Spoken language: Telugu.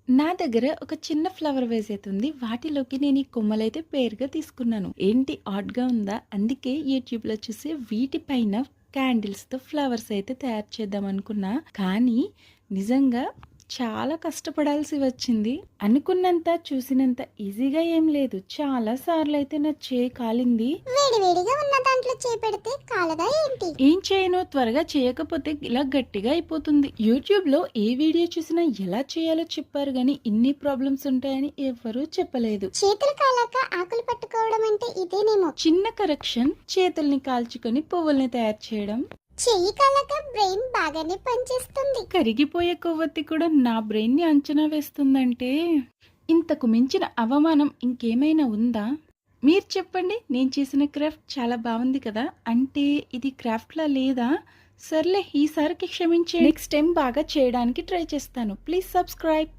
నా దగ్గర ఒక చిన్న ఫ్లవర్ వేస్ అయితే ఉంది. వాటిలోకి నేను ఈ కొమ్మలైతే పేరుగా తీసుకున్నాను. ఏంటి ఆడ్‌గా ఉందా? అందుకే యూట్యూబ్‌లో చూసి వీటిపైన క్యాండిల్స్‌తో ఫ్లవర్స్ అయితే తయారు చేద్దాం అనుకున్నా. కానీ నిజంగా చాలా కష్టపడాల్సి వచ్చింది. అనుకున్నంత, చూసినంత ఈజీగా ఏం లేదు. చాలా సార్లయితే నా చేయి కాలింది. వేడివేడిగా ఉన్న దాంట్లో చేపెడితే కాలదా ఏంటి? ఏం చేయను, త్వరగా చేయకపోతే ఇలా గట్టిగా అయిపోతుంది. యూట్యూబ్‌లో ఏ వీడియో చూసినా ఎలా చేయాలో చెప్పారు గానీ, ఇన్ని ప్రాబ్లమ్స్ ఉంటాయని ఎవ్వరూ చెప్పలేదు. చేతులు కాలాక ఆకులు పట్టుకోవడం అంటే ఇదేనేమో. చిన్న కరెక్షన్, చేతుల్ని కాల్చుకొని పువ్వుల్ని తయారు చేయడం. చెయ్యి కాలాక బ్రెయిన్ బాగానే పనిచేస్తుంది. కరిగిపోయే కొవ్వొత్తి కూడా నా బ్రెయిన్‌ని అంచనా వేస్తుందంటే, ఇంతకు మించిన అవమానం ఇంకేమైనా ఉందా? మీరు చెప్పండి. నేను చేసిన క్రాఫ్ట్ చాలా బావుంది కదా! అంటే ఇది క్రాఫ్ట్‌లా లేదా? సర్లే ఈసారికి క్షమించేయండి. నెక్స్ట్ టైం బాగా చేయడానికి ట్రై చేస్తాను. Please subscribe.